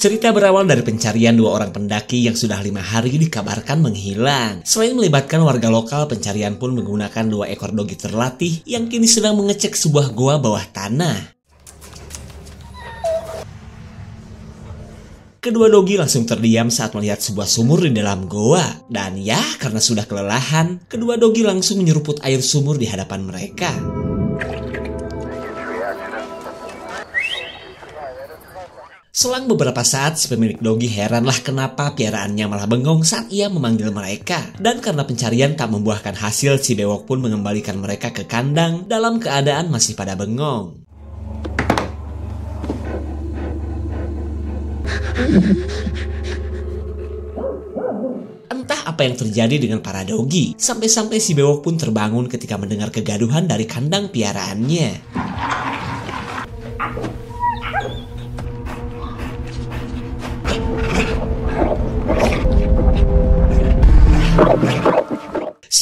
Cerita berawal dari pencarian 2 orang pendaki yang sudah 5 hari dikabarkan menghilang. Selain melibatkan warga lokal, pencarian pun menggunakan 2 ekor dogi terlatih yang kini sedang mengecek sebuah goa bawah tanah. Kedua dogi langsung terdiam saat melihat sebuah sumur di dalam goa. Dan ya, karena sudah kelelahan, kedua dogi langsung menyeruput air sumur di hadapan mereka. Selang beberapa saat, si pemilik dogi heranlah kenapa piaraannya malah bengong saat ia memanggil mereka. Dan karena pencarian tak membuahkan hasil, si bewok pun mengembalikan mereka ke kandang dalam keadaan masih pada bengong. Entah apa yang terjadi dengan para dogi, sampai-sampai si bewok pun terbangun ketika mendengar kegaduhan dari kandang piaraannya.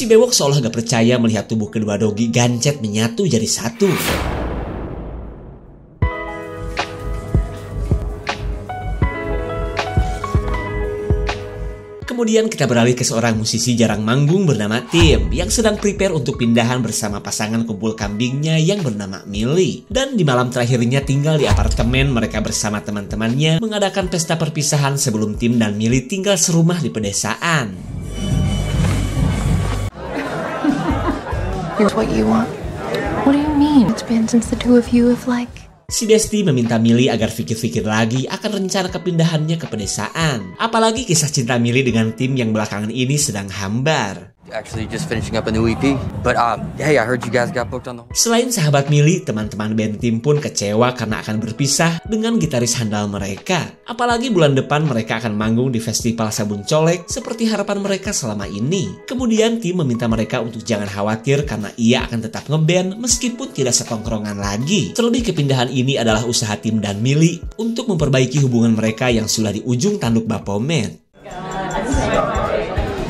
Si bewok seolah gak percaya melihat tubuh kedua dogi gancet menyatu jadi satu. Kemudian kita beralih ke seorang musisi jarang manggung bernama Tim yang sedang prepare untuk pindahan bersama pasangan kumpul kambingnya yang bernama Millie. Dan di malam terakhirnya tinggal di apartemen mereka bersama teman-temannya mengadakan pesta perpisahan sebelum Tim dan Millie tinggal serumah di pedesaan. Here's what you want. What do you mean? It's been since the two of you have Si Desti meminta Millie agar pikir-pikir lagi akan rencana kepindahannya ke pedesaan. Apalagi kisah cinta Millie dengan Tim yang belakangan ini sedang hambar. Actually just finishing up a new EP. But hey, I heard you guys got booked on the... Selain sahabat Millie, teman-teman band Tim pun kecewa karena akan berpisah dengan gitaris handal mereka. Apalagi bulan depan mereka akan manggung di festival Sabun Colek seperti harapan mereka selama ini. Kemudian Tim meminta mereka untuk jangan khawatir karena ia akan tetap ngeband meskipun tidak setongkrongan lagi. Terlebih kepindahan ini adalah usaha Tim dan Millie untuk memperbaiki hubungan mereka yang sudah di ujung tanduk Baphomet.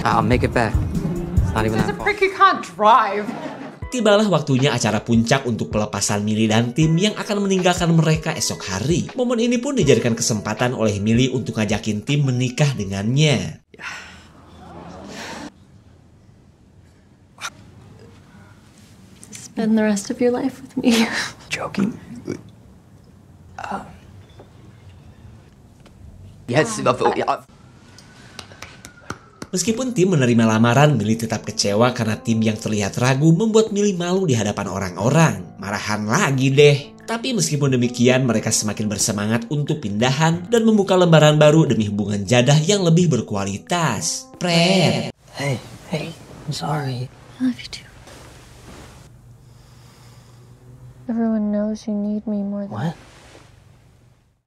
I'll make it back. Not even that far. You can't drive. Tibalah waktunya acara puncak untuk pelepasan Millie dan Tim yang akan meninggalkan mereka esok hari. Momen ini pun dijadikan kesempatan oleh Millie untuk ngajakin Tim menikah dengannya. Spend the rest of your life with me. Joking? Yes. Meskipun Tim menerima lamaran, Millie tetap kecewa karena Tim yang terlihat ragu membuat Millie malu di hadapan orang-orang. Marahan lagi deh. Tapi meskipun demikian, mereka semakin bersemangat untuk pindahan dan membuka lembaran baru demi hubungan jadah yang lebih berkualitas. Pret. Hey, I'm sorry. I love you too. Everyone knows you need me more than... What?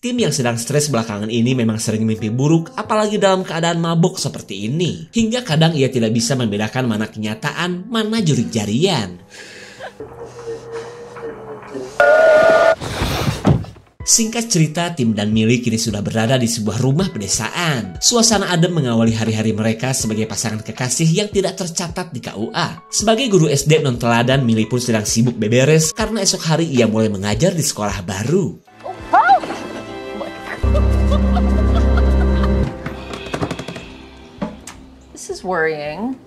Tim yang sedang stres belakangan ini memang sering mimpi buruk, apalagi dalam keadaan mabuk seperti ini. Hingga kadang ia tidak bisa membedakan mana kenyataan, mana jurik-jarian. Singkat cerita, Tim dan Millie kini sudah berada di sebuah rumah pedesaan. Suasana adem mengawali hari-hari mereka sebagai pasangan kekasih yang tidak tercatat di KUA. Sebagai guru SD non teladan, Millie pun sedang sibuk beberes karena esok hari ia mulai mengajar di sekolah baru. This is worrying.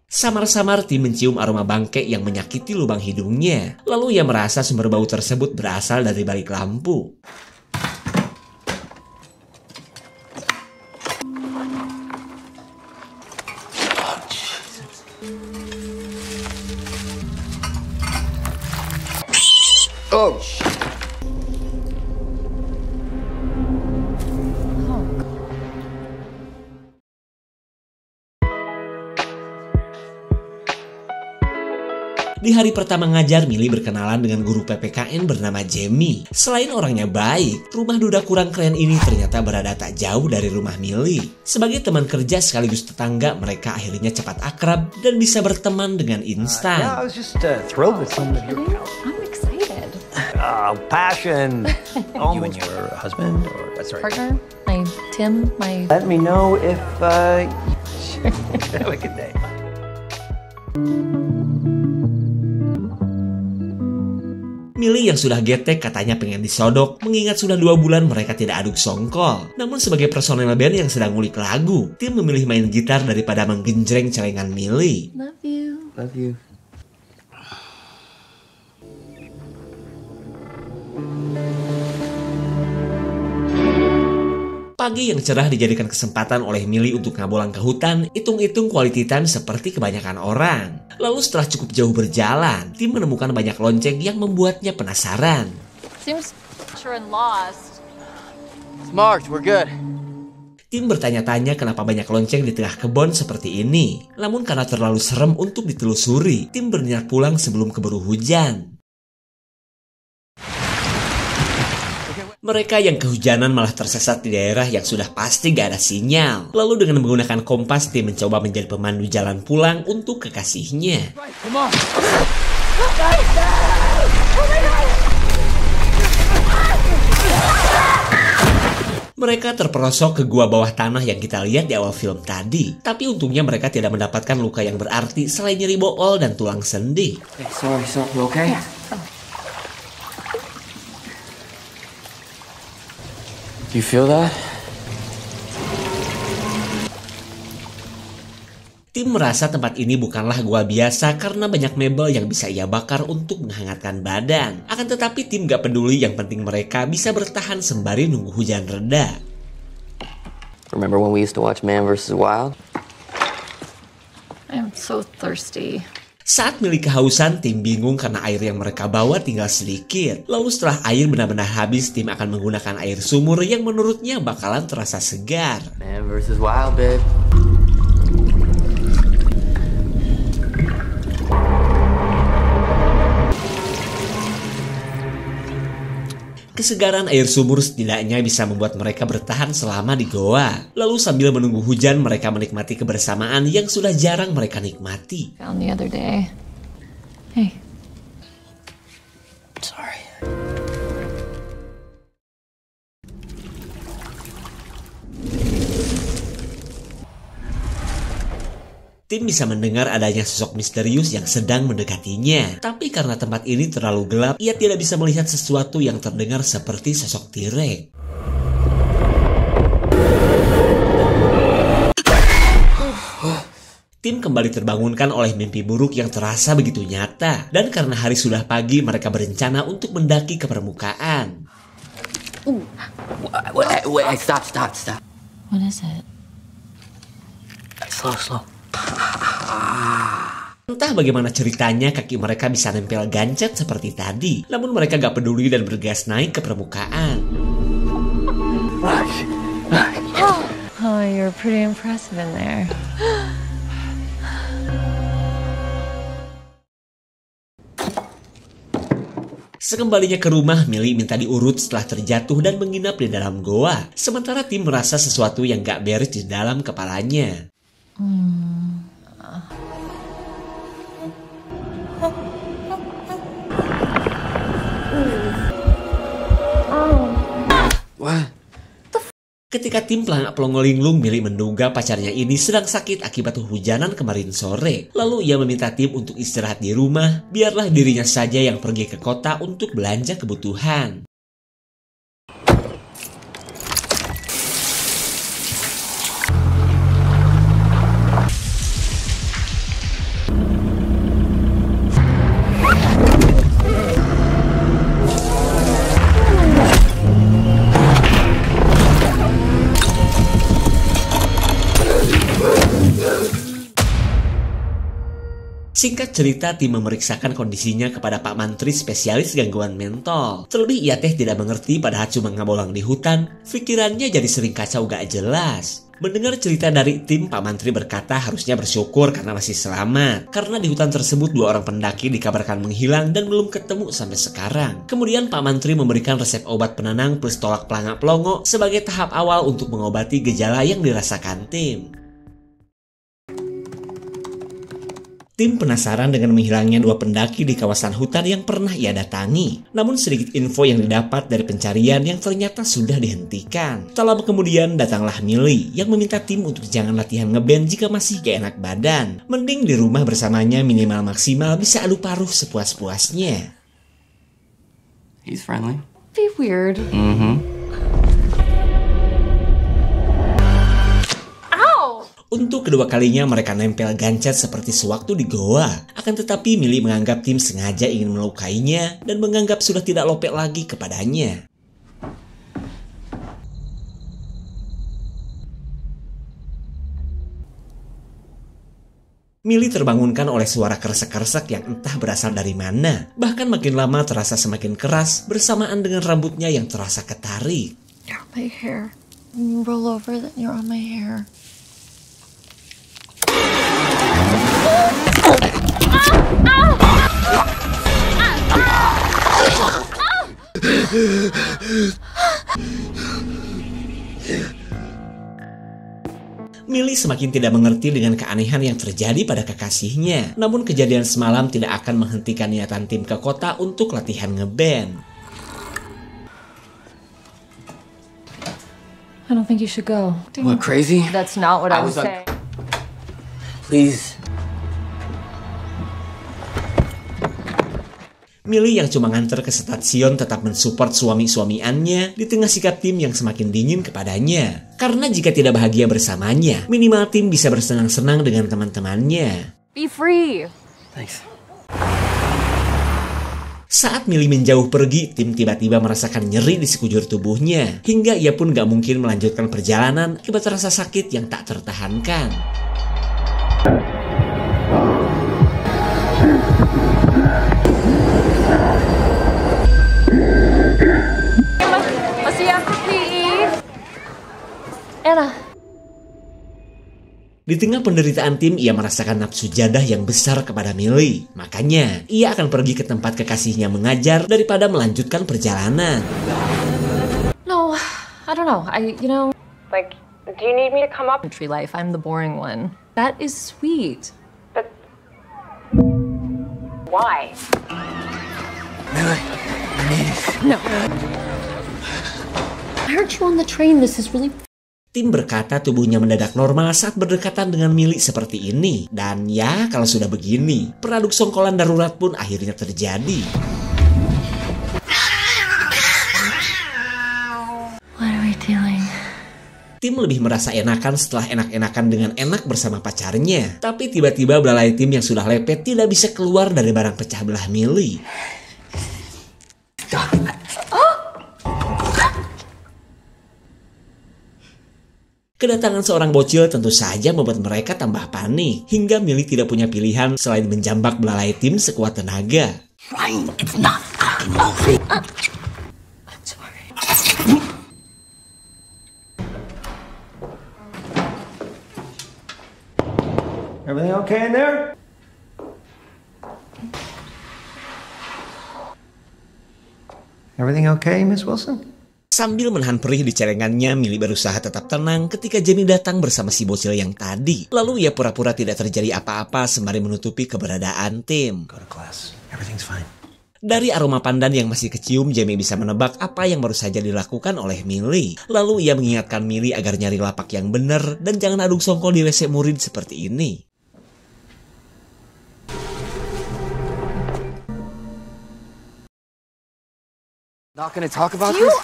Samar-samar Tim mencium aroma bangke yang menyakiti lubang hidungnya. Lalu ia merasa sumber bau tersebut berasal dari balik lampu. Oh, Di hari pertama ngajar, Millie berkenalan dengan guru PPKN bernama Jamie. Selain orangnya baik, rumah duda kurang keren ini ternyata berada tak jauh dari rumah Millie. Sebagai teman kerja sekaligus tetangga, mereka akhirnya cepat akrab dan bisa berteman dengan instan. I was just thrilled with some of your I'm excited. passion. you and your husband, or That's right. Partner, my Tim, my... Let me know if have a good day. Millie yang sudah getek katanya pengen disodok, mengingat sudah 2 bulan mereka tidak aduk songkol. Namun sebagai personel band yang sedang ngulik lagu, Tim memilih main gitar daripada menggenjreng celengan Millie. Love you. Love you. Pagi yang cerah dijadikan kesempatan oleh Millie untuk ngabolang ke hutan, hitung-hitung quality time seperti kebanyakan orang. Lalu setelah cukup jauh berjalan, Tim menemukan banyak lonceng yang membuatnya penasaran. Seems sure and lost. It's marked. We're good. Tim bertanya-tanya kenapa banyak lonceng di tengah kebun seperti ini. Namun karena terlalu serem untuk ditelusuri, Tim berniat pulang sebelum keburu hujan. Mereka yang kehujanan malah tersesat di daerah yang sudah pasti gak ada sinyal. Lalu dengan menggunakan kompas, Tim mencoba menjadi pemandu jalan pulang untuk kekasihnya. Mereka terperosok ke gua bawah tanah yang kita lihat di awal film tadi. Tapi untungnya mereka tidak mendapatkan luka yang berarti selain nyeri bool dan tulang sendi. Hey, sorry, you okay? You feel that? Tim merasa tempat ini bukanlah gua biasa karena banyak mebel yang bisa ia bakar untuk menghangatkan badan. Akan tetapi Tim gak peduli, yang penting mereka bisa bertahan sembari nunggu hujan reda. Remember when we used to watch Man vs. Wild? I'm so thirsty. Saat Millie kehausan, Tim bingung karena air yang mereka bawa tinggal sedikit. Lalu setelah air benar-benar habis, Tim akan menggunakan air sumur yang menurutnya bakalan terasa segar. Man vs. Wild, babe. Kesegaran air sumur setidaknya bisa membuat mereka bertahan selama di goa. Lalu sambil menunggu hujan, mereka menikmati kebersamaan yang sudah jarang mereka nikmati. Found the other day. Hey. Sorry. Tim bisa mendengar adanya sosok misterius yang sedang mendekatinya. Tapi karena tempat ini terlalu gelap, ia tidak bisa melihat sesuatu yang terdengar seperti sosok T-Rex. Tim kembali terbangunkan oleh mimpi buruk yang terasa begitu nyata. Dan karena hari sudah pagi, mereka berencana untuk mendaki ke permukaan. Wait, stop. What is it? Slow. Entah bagaimana ceritanya kaki mereka bisa nempel gancet seperti tadi. Namun mereka gak peduli dan bergas naik ke permukaan. Oh, you're pretty impressive in there. Sekembalinya ke rumah, Millie minta diurut setelah terjatuh dan menginap di dalam goa. Sementara Tim merasa sesuatu yang gak beres di dalam kepalanya. What? Ketika Tim pelangak-pelongo linglung, Millie menduga pacarnya ini sedang sakit akibat hujanan kemarin sore. Lalu ia meminta Tim untuk istirahat di rumah, biarlah dirinya saja yang pergi ke kota untuk belanja kebutuhan. Singkat cerita, Tim memeriksakan kondisinya kepada Pak Mantri spesialis gangguan mental. Terlebih ia tidak mengerti padahal cuma ngabolang di hutan, pikirannya jadi sering kacau gak jelas. Mendengar cerita dari Tim, Pak Mantri berkata harusnya bersyukur karena masih selamat. Karena di hutan tersebut 2 orang pendaki dikabarkan menghilang dan belum ketemu sampai sekarang. Kemudian Pak Mantri memberikan resep obat penenang plus tolak pelangak pelongo sebagai tahap awal untuk mengobati gejala yang dirasakan Tim. Tim penasaran dengan menghilangnya 2 pendaki di kawasan hutan yang pernah ia datangi. Namun sedikit info yang didapat dari pencarian yang ternyata sudah dihentikan. Tak lama kemudian datanglah Millie yang meminta Tim untuk jangan latihan ngeband jika masih gak enak badan. Mending di rumah bersamanya minimal maksimal bisa adu paruh sepuas-puasnya. He's friendly. Be weird. Ow! Untuk kedua kalinya mereka nempel gancet seperti sewaktu di goa. Akan tetapi Millie menganggap Tim sengaja ingin melukainya dan menganggap sudah tidak lopek lagi kepadanya. Millie terbangunkan oleh suara kresek-kresek yang entah berasal dari mana. Bahkan makin lama terasa semakin keras bersamaan dengan rambutnya yang terasa ketarik. You're on my hair. When you roll over, then you're on my hair. Millie semakin tidak mengerti dengan keanehan yang terjadi pada kekasihnya. Namun kejadian semalam tidak akan menghentikan niatan Tim ke kota untuk latihan ngeband. I don't think you should go. What, crazy? That's not what I was was saying. Please. Millie yang cuma nganter ke stasiun tetap mensupport suami-suamiannya di tengah sikap Tim yang semakin dingin kepadanya. Karena jika tidak bahagia bersamanya, minimal Tim bisa bersenang-senang dengan teman-temannya. Be free. Thanks. Saat Millie menjauh pergi, Tim tiba-tiba merasakan nyeri di sekujur tubuhnya. Hingga ia pun gak mungkin melanjutkan perjalanan akibat rasa sakit yang tak tertahankan. Masih aku pee. Anna. Di tengah penderitaan Tim, ia merasakan nafsu jadah yang besar kepada Millie. Makanya, ia akan pergi ke tempat kekasihnya mengajar daripada melanjutkan perjalanan. No, I don't know. Like, do you need me to come up? Country life, I'm the boring one. That is sweet. But why? No. I heard you on the train. This is really... Tim berkata tubuhnya mendadak normal saat berdekatan dengan Millie seperti ini. Dan ya, kalau sudah begini, peraduk songkolan darurat pun akhirnya terjadi. What are we doing? Tim lebih merasa enakan setelah enak-enakan dengan enak bersama pacarnya. Tapi tiba-tiba belalai Tim yang sudah lepet tidak bisa keluar dari barang pecah belah Millie. Kedatangan seorang bocil tentu saja membuat mereka tambah panik. Hingga Millie tidak punya pilihan selain menjambak belalai Tim sekuat tenaga. It's not fucking moving. I'm sorry. Everything okay in there? Everything okay, Miss Wilson? Sambil menahan perih di celengannya, Millie berusaha tetap tenang ketika Jamie datang bersama si bocil yang tadi. Lalu ia pura-pura tidak terjadi apa-apa sembari menutupi keberadaan Tim. Go to class. Everything's fine. Dari aroma pandan yang masih kecium, Jamie bisa menebak apa yang baru saja dilakukan oleh Millie. Lalu ia mengingatkan Millie agar nyari lapak yang benar dan jangan aduk songkol di WC murid seperti ini. Not gonna talk about this?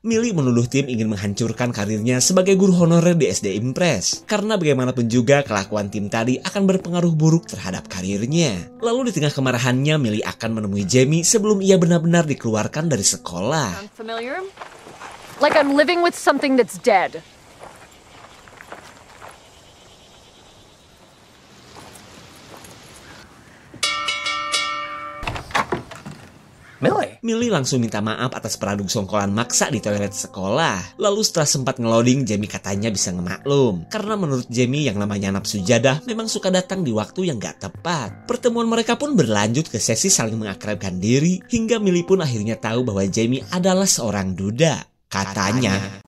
Millie menuduh Tim ingin menghancurkan karirnya sebagai guru honorer di SD Impress. Karena bagaimanapun juga kelakuan Tim tadi akan berpengaruh buruk terhadap karirnya. Lalu di tengah kemarahannya, Millie akan menemui Jamie sebelum ia benar-benar dikeluarkan dari sekolah. Familiar? Like I'm living with something that's dead. Millie langsung minta maaf atas peraduk songkolan maksa di toilet sekolah. Lalu setelah sempat ngeloading, Jamie katanya bisa ngemaklum. Karena menurut Jamie yang namanya nafsu jadah memang suka datang di waktu yang gak tepat. Pertemuan mereka pun berlanjut ke sesi saling mengakrabkan diri. Hingga Millie pun akhirnya tahu bahwa Jamie adalah seorang duda. Katanya.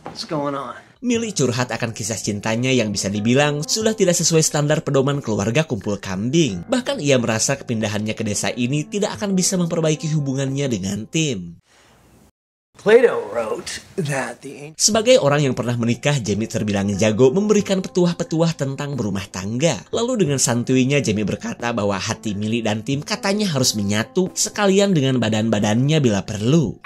What's going on? Millie curhat akan kisah cintanya yang bisa dibilang sudah tidak sesuai standar pedoman keluarga kumpul kambing. Bahkan ia merasa kepindahannya ke desa ini tidak akan bisa memperbaiki hubungannya dengan Tim. Plato wrote that the Sebagai orang yang pernah menikah, Jamie terbilang jago memberikan petuah-petuah tentang berumah tangga. Lalu dengan santuinya Jamie berkata bahwa hati Millie dan Tim katanya harus menyatu sekalian dengan badan-badannya bila perlu.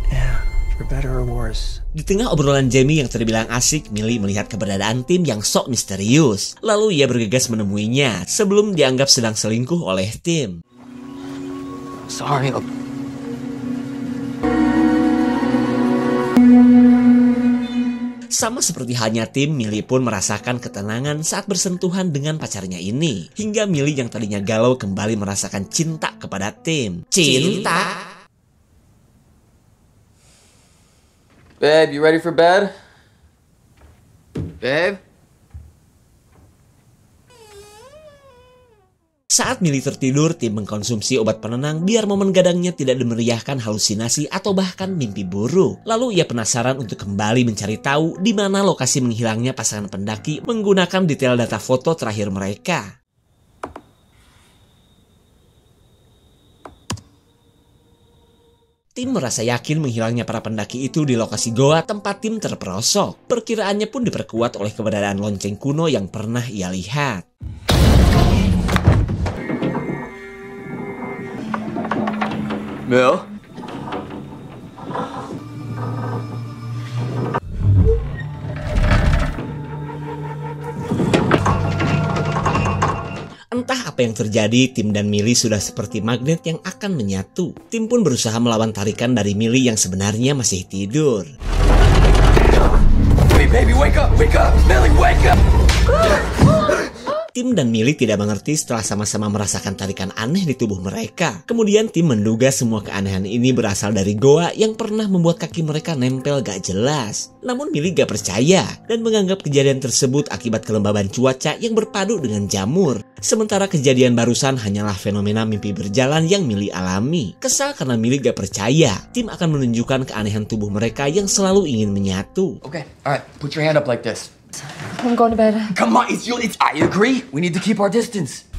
Yeah, for better or worse. Di tengah obrolan Jamie yang terbilang asik, Millie melihat keberadaan Tim yang sok misterius. Lalu ia bergegas menemuinya sebelum dianggap sedang selingkuh oleh Tim. Sorry. Sama seperti halnya Tim, Millie pun merasakan ketenangan saat bersentuhan dengan pacarnya ini. Hingga Millie yang tadinya galau kembali merasakan cinta kepada Tim. Cinta? Babe, you ready for bed? Babe? Saat Millie tertidur, Tim mengkonsumsi obat penenang biar momen gadangnya tidak dimeriahkan halusinasi atau bahkan mimpi buruk. Lalu ia penasaran untuk kembali mencari tahu di mana lokasi menghilangnya pasangan pendaki menggunakan detail data foto terakhir mereka. Tim merasa yakin menghilangnya para pendaki itu di lokasi goa tempat Tim terperosok. Perkiraannya pun diperkuat oleh keberadaan lonceng kuno yang pernah ia lihat. Mel? Entah apa yang terjadi, Tim dan Millie sudah seperti magnet yang akan menyatu. Tim pun berusaha melawan tarikan dari Millie yang sebenarnya masih tidur. Wait, baby, wake up! Wake up! Millie, wake up! Tim dan Millie tidak mengerti setelah sama-sama merasakan tarikan aneh di tubuh mereka. Kemudian Tim menduga semua keanehan ini berasal dari goa yang pernah membuat kaki mereka nempel gak jelas. Namun Millie gak percaya dan menganggap kejadian tersebut akibat kelembaban cuaca yang berpadu dengan jamur. Sementara kejadian barusan hanyalah fenomena mimpi berjalan yang Millie alami. Kesal karena Millie gak percaya, Tim akan menunjukkan keanehan tubuh mereka yang selalu ingin menyatu. Okay, alright, put your hand up like this. I'm going to bed. Come on, I agree. We need to keep our distance.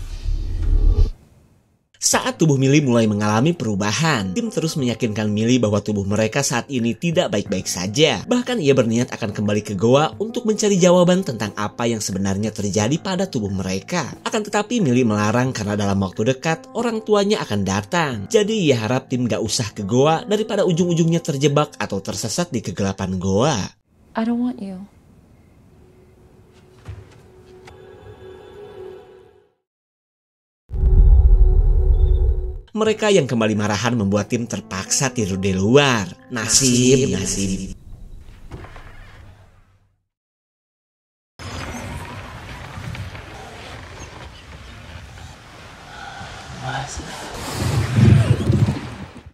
Saat tubuh Millie mulai mengalami perubahan, Tim terus meyakinkan Millie bahwa tubuh mereka saat ini tidak baik-baik saja. Bahkan ia berniat akan kembali ke goa untuk mencari jawaban tentang apa yang sebenarnya terjadi pada tubuh mereka. Akan tetapi Millie melarang karena dalam waktu dekat orang tuanya akan datang. Jadi ia harap Tim gak usah ke goa daripada ujung-ujungnya terjebak atau tersesat di kegelapan goa. I don't want you. Mereka yang kembali marahan membuat Tim terpaksa tidur di luar. Nasib.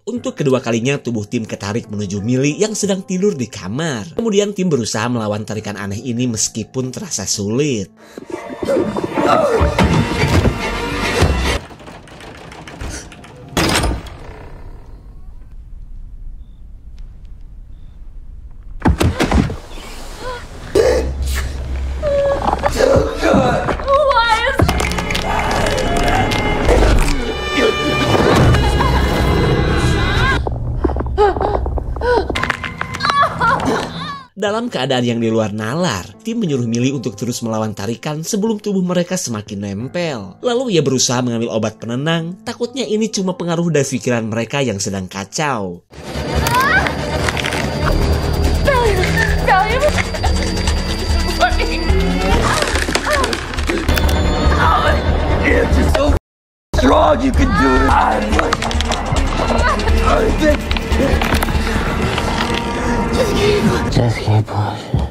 Untuk kedua kalinya tubuh Tim ketarik menuju Millie yang sedang tidur di kamar. Kemudian Tim berusaha melawan tarikan aneh ini meskipun terasa sulit. Dalam keadaan yang di luar nalar, Tim menyuruh Millie untuk terus melawan tarikan sebelum tubuh mereka semakin nempel. Lalu ia berusaha mengambil obat penenang, takutnya ini cuma pengaruh dari pikiran mereka yang sedang kacau. You're so strong, you can do it. Just keep pushing.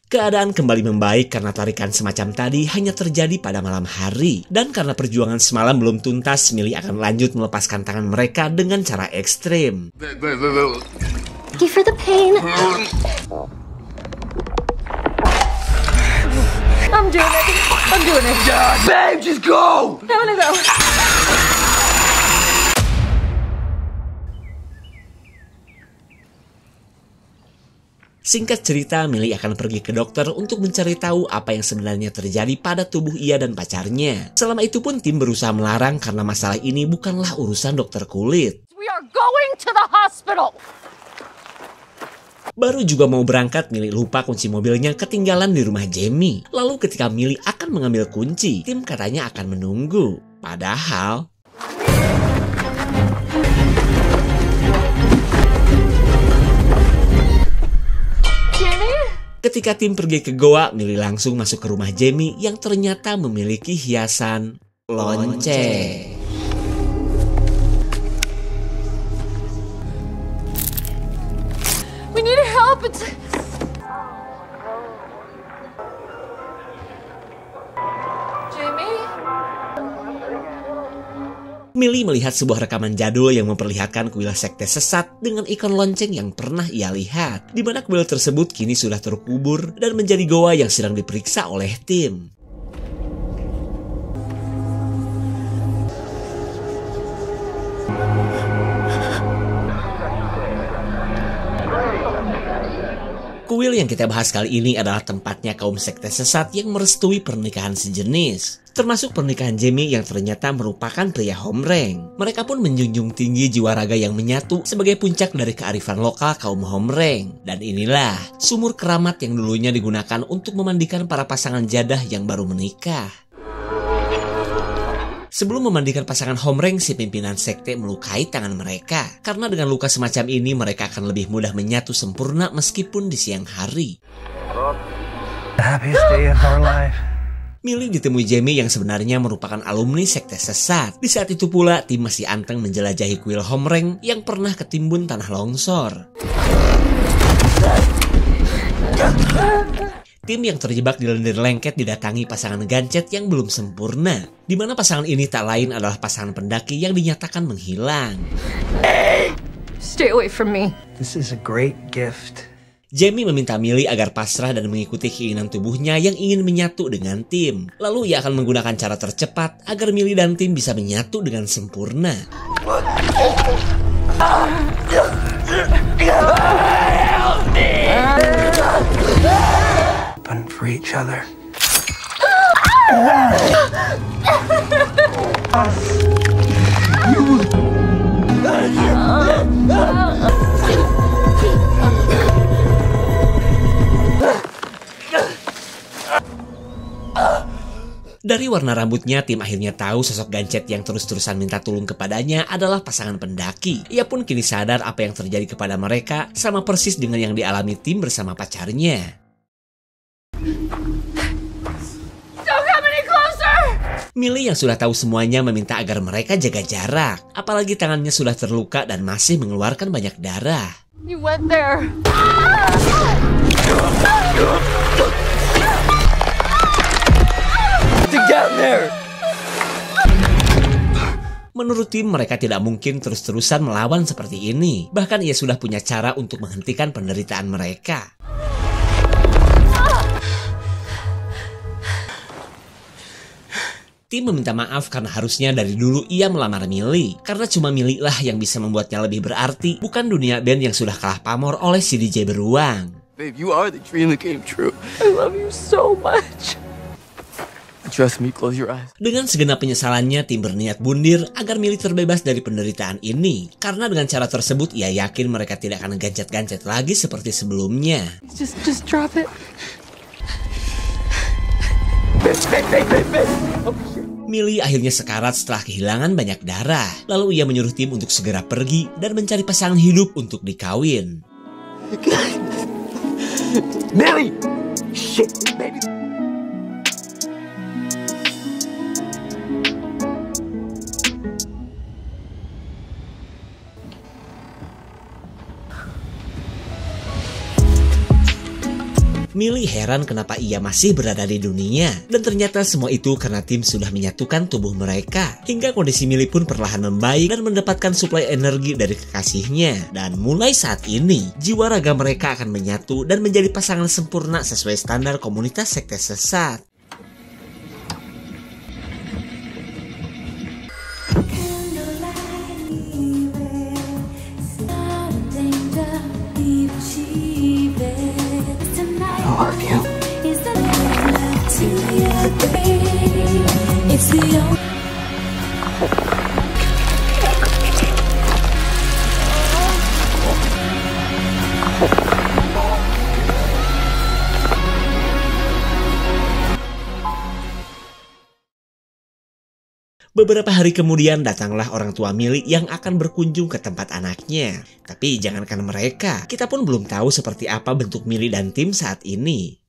Keadaan kembali membaik karena tarikan semacam tadi hanya terjadi pada malam hari. Dan karena perjuangan semalam belum tuntas, Millie akan lanjut melepaskan tangan mereka dengan cara ekstrim. Thank you for the pain. I'm doing it. Babe, just go! I wanna go. Singkat cerita, Millie akan pergi ke dokter untuk mencari tahu apa yang sebenarnya terjadi pada tubuh ia dan pacarnya. Selama itu pun tim berusaha melarang karena masalah ini bukanlah urusan dokter kulit. We are going to the hospital. Baru juga mau berangkat, Millie lupa kunci mobilnya ketinggalan di rumah Jamie. Lalu ketika Millie akan mengambil kunci, tim katanya akan menunggu. Padahal ketika tim pergi ke goa, Millie langsung masuk ke rumah Jamie yang ternyata memiliki hiasan lonceng. We need help. Jamie? Millie melihat sebuah rekaman jadul yang memperlihatkan kuil sekte sesat dengan ikon lonceng yang pernah ia lihat, di mana kuil tersebut kini sudah terkubur dan menjadi goa yang sedang diperiksa oleh tim. Kuil yang kita bahas kali ini adalah tempatnya kaum sekte sesat yang merestui pernikahan sejenis, termasuk pernikahan Jamie yang ternyata merupakan pria Homreng. Mereka pun menjunjung tinggi jiwa raga yang menyatu sebagai puncak dari kearifan lokal kaum Homreng. Dan inilah sumur keramat yang dulunya digunakan untuk memandikan para pasangan jadah yang baru menikah. Sebelum memandikan pasangan Homreng, si pimpinan sekte melukai tangan mereka. Karena dengan luka semacam ini, mereka akan lebih mudah menyatu sempurna meskipun di siang hari. The happiest day of our life. Millie ditemui Jamie yang sebenarnya merupakan alumni sekte sesat. Di saat itu pula, tim masih anteng menjelajahi kuil Homreng yang pernah ketimbun tanah longsor. Tim yang terjebak di lendir lengket didatangi pasangan gancet yang belum sempurna, di mana pasangan ini tak lain adalah pasangan pendaki yang dinyatakan menghilang. Stay away from me. This is a great gift. Jamie meminta Millie agar pasrah dan mengikuti keinginan tubuhnya yang ingin menyatu dengan tim. Lalu ia akan menggunakan cara tercepat agar Millie dan tim bisa menyatu dengan sempurna. For each other. Dari warna rambutnya, tim akhirnya tahu sosok gancet yang terus-terusan minta tolong kepadanya adalah pasangan pendaki. Ia pun kini sadar apa yang terjadi kepada mereka sama persis dengan yang dialami tim bersama pacarnya. Millie yang sudah tahu semuanya meminta agar mereka jaga jarak. Apalagi tangannya sudah terluka dan masih mengeluarkan banyak darah. You went there. Menurut tim, mereka tidak mungkin terus-terusan melawan seperti ini. Bahkan ia sudah punya cara untuk menghentikan penderitaan mereka. Tim meminta maaf karena harusnya dari dulu ia melamar Millie. Karena cuma Millie lah yang bisa membuatnya lebih berarti, bukan dunia band yang sudah kalah pamor oleh si DJ beruang. Babe, you are the dream that came true. I love you so much. Trust me, close your eyes. Dengan segenap penyesalannya, tim berniat bundir agar Millie terbebas dari penderitaan ini. Karena dengan cara tersebut, ia yakin mereka tidak akan gancet-gancet lagi seperti sebelumnya. Just drop it. Millie akhirnya sekarat setelah kehilangan banyak darah. Lalu ia menyuruh tim untuk segera pergi dan mencari pasangan hidup untuk dikawin. Millie! Shit, baby. Millie heran kenapa ia masih berada di dunia. Dan ternyata semua itu karena tim sudah menyatukan tubuh mereka. Hingga kondisi Millie pun perlahan membaik dan mendapatkan suplai energi dari kekasihnya. Dan mulai saat ini, jiwa raga mereka akan menyatu dan menjadi pasangan sempurna sesuai standar komunitas sekte sesat. Danger, Beberapa hari kemudian datanglah orang tua Millie yang akan berkunjung ke tempat anaknya. Tapi jangankan mereka, kita pun belum tahu seperti apa bentuk Millie dan Tim saat ini.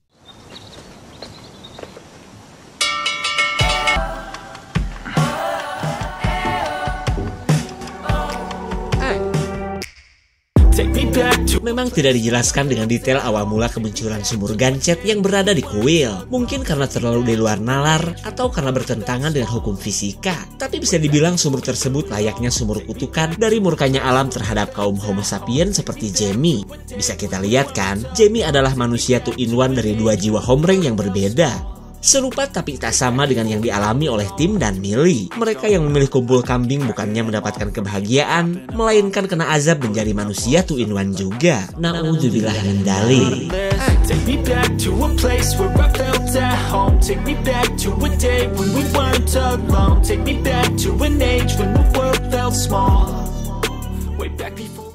Memang tidak dijelaskan dengan detail awal mula kemunculan sumur gancet yang berada di kuil. Mungkin karena terlalu di luar nalar atau karena bertentangan dengan hukum fisika. Tapi bisa dibilang sumur tersebut layaknya sumur kutukan dari murkanya alam terhadap kaum Homo sapiens seperti Jamie. Bisa kita lihat kan, Jamie adalah manusia 2-in-1 dari 2 jiwa Homreng yang berbeda. Serupa tapi tak sama dengan yang dialami oleh Tim dan Millie. Mereka yang memilih kumpul kambing bukannya mendapatkan kebahagiaan, melainkan kena azab menjadi manusia 2-in-1 juga. Na'udzubillah min dzalik. Take me back to a place where I felt at home. Take me back to a day when we weren't alone. Take me back to an age when the world felt small. Way back before